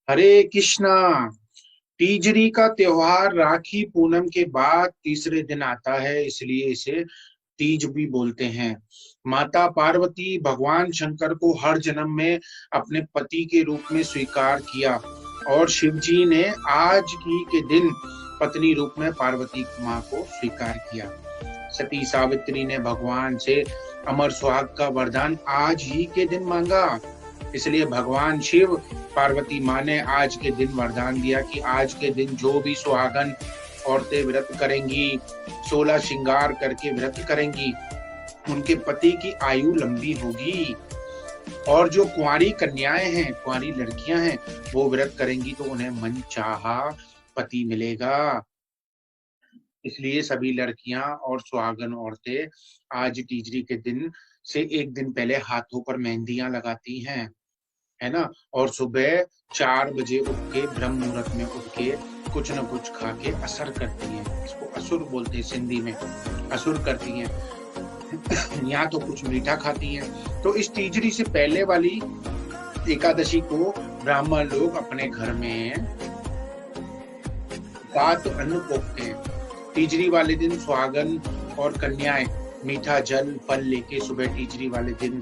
हरे कृष्णा। तीजरी का त्योहार राखी पूनम के बाद तीसरे दिन आता है, इसलिए इसे तीज भी बोलते हैं। माता पार्वती भगवान शंकर को हर जन्म में अपने पति के रूप में स्वीकार किया और शिव जी ने आज ही के दिन पत्नी रूप में पार्वती माँ को स्वीकार किया। सती सावित्री ने भगवान से अमर सुहाग का वरदान आज ही के दिन मांगा, इसलिए भगवान शिव पार्वती माँ ने आज के दिन वरदान दिया कि आज के दिन जो भी सुहागन औरतें व्रत करेंगी, 16 श्रृंगार करके व्रत करेंगी, उनके पति की आयु लंबी होगी। और जो कुंवारी कन्याएं हैं, कुंवारी लड़कियां हैं, वो व्रत करेंगी तो उन्हें मनचाहा पति मिलेगा। इसलिए सभी लड़कियां और सुहागन औरतें आज तीजरी के दिन से एक दिन पहले हाथों पर मेहंदियां लगाती हैं, है ना। और सुबह 4 बजे उठ के, ब्रह्म मुहूर्त में उठ के कुछ न कुछ खा के असर करती हैं। इसको असुर बोलते हैं सिंधी में, असुर करती हैं। या तो कुछ मीठा खाती हैं। तो इस तीजरी से पहले वाली एकादशी को ब्राह्मण लोग अपने घर में गात अन्न पोखते हैं। तीजरी वाले दिन सुहागन और कन्याएं मीठा जल फल लेके सुबह तीजरी वाले दिन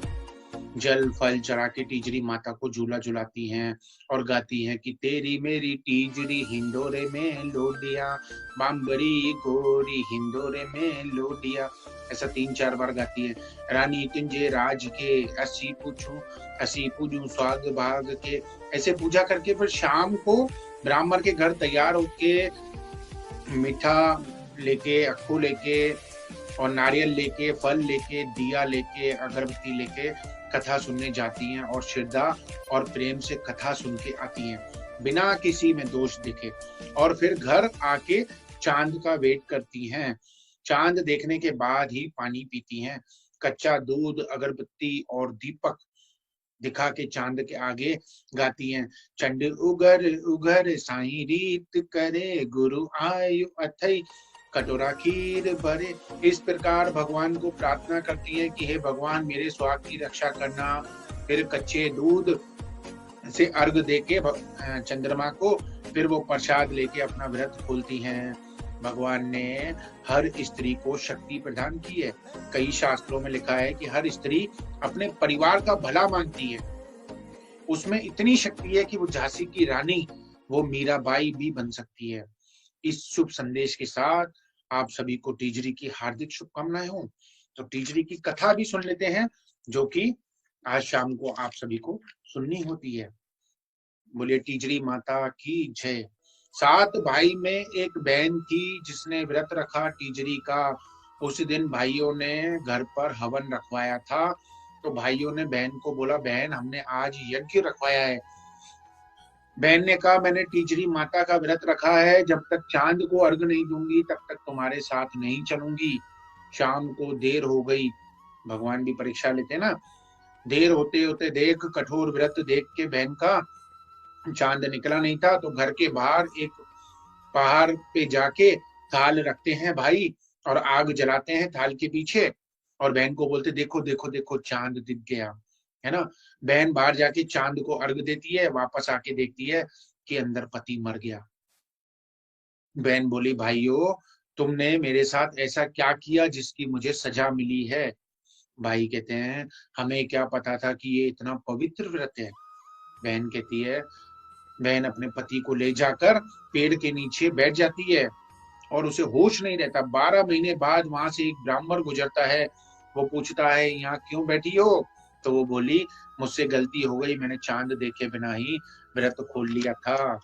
जल फल चढ़ा के तीजरी माता को झूला झुलाती हैं और गाती हैं कि तेरी मेरी तीजरी हिंडोरे में लोडिया, बाम्बरी गोरी हिंडोरे में लोडिया। ऐसा 3-4 बार गाती है। रानी तुंजे राज के असी पूछूं, असी पूजू स्वाग भाग के। ऐसे पूजा करके फिर शाम को ब्राह्मण के घर तैयार होके मीठा लेके, अक्खू लेके और नारियल लेके, फल लेके, दिया लेके, अगरबत्ती लेके कथा सुनने जाती हैं और श्रद्धा और प्रेम से कथा सुन के आती हैं, बिना किसी में दोष दिखे। और फिर घर आके चांद का वेट करती हैं। चांद देखने के बाद ही पानी पीती हैं। कच्चा दूध, अगरबत्ती और दीपक दिखा के चांद के आगे गाती हैं, चंड उगर उगर साई रीत करे, गुरु आयु अथई कटोरा खीर भरे। इस प्रकार भगवान को प्रार्थना करती है कि हे भगवान मेरे सुहाग की रक्षा करना। फिर कच्चे दूध से अर्घ देके चंद्रमा को, फिर वो प्रसाद लेके अपना व्रत खोलती हैं। भगवान ने हर स्त्री को शक्ति प्रदान की है। कई शास्त्रों में लिखा है कि हर स्त्री अपने परिवार का भला मांगती है। उसमें इतनी शक्ति है कि वो झांसी की रानी, वो मीराबाई भी बन सकती है। इस शुभ संदेश के साथ आप सभी को तीजरी की हार्दिक शुभकामनाएं हो। तो तीजरी की कथा भी सुन लेते हैं, जो कि आज शाम को आप सभी को सुननी होती है। बोले तीजरी माता की जय। 7 भाई में एक बहन थी जिसने व्रत रखा तीजरी का। उस दिन भाइयों ने घर पर हवन रखवाया था। तो भाइयों ने बहन को बोला, बहन हमने आज यज्ञ रखवाया है। बहन ने कहा, मैंने तीजरी माता का व्रत रखा है, जब तक चांद को अर्घ नहीं दूंगी तब तक तुम्हारे साथ नहीं चलूंगी। शाम को देर हो गई। भगवान भी परीक्षा लेते ना। देर होते होते देख, कठोर व्रत देख के बहन का चांद निकला नहीं था। तो घर के बाहर एक पहाड़ पे जाके थाल रखते हैं भाई और आग जलाते हैं थाल के पीछे, और बहन को बोलते, देखो देखो देखो चांद दिख गया, है ना। बहन बाहर जाके चांद को अर्घ देती है, वापस आके देखती है कि अंदर पति मर गया। बहन बोली, भाइयों तुमने मेरे साथ ऐसा क्या किया जिसकी मुझे सजा मिली है। भाई कहते हैं, हमें क्या पता था कि ये इतना पवित्र व्रत है। बहन कहती है, बहन अपने पति को ले जाकर पेड़ के नीचे बैठ जाती है और उसे होश नहीं रहता। 12 महीने बाद वहां से एक ब्राह्मण गुजरता है। वो पूछता है, यहाँ क्यों बैठी हो। तो वो बोली, मुझसे गलती हो गई, मैंने चांद देखे बिना ही व्रत खोल लिया था।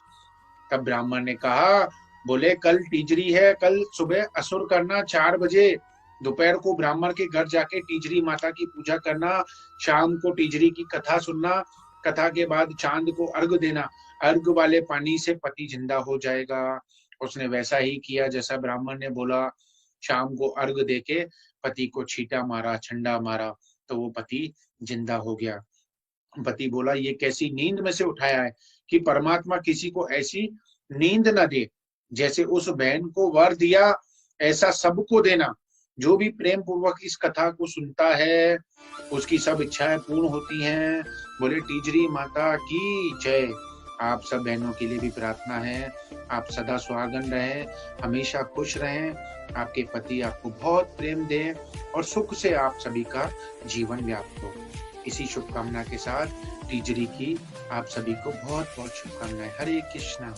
तब ब्राह्मण ने कहा, बोले कल तीजरी है, कल सुबह असुर करना 4 बजे। दोपहर को ब्राह्मण के घर जाके तीजरी माता की पूजा करना, शाम को तीजरी की कथा सुनना, कथा के बाद चांद को अर्घ देना। अर्घ वाले पानी से पति जिंदा हो जाएगा। उसने वैसा ही किया जैसा ब्राह्मण ने बोला। शाम को अर्घ देके पति को छींटा मारा, छंडा मारा, तो वो पति जिंदा हो गया। पति बोला, ये कैसी नींद में से उठाया है कि परमात्मा किसी को ऐसी नींद न दे। जैसे उस बहन को वर दिया ऐसा सबको देना। जो भी प्रेम पूर्वक इस कथा को सुनता है उसकी सब इच्छाएं पूर्ण होती हैं। बोले तीजरी माता की जय। आप सब बहनों के लिए भी प्रार्थना है, आप सदा सुहागन रहें, हमेशा खुश रहें, आपके पति आपको बहुत प्रेम दें और सुख से आप सभी का जीवन व्याप्त हो। इसी शुभकामना के साथ तीजरी की आप सभी को बहुत-बहुत शुभकामनाएँ। हरे कृष्णा।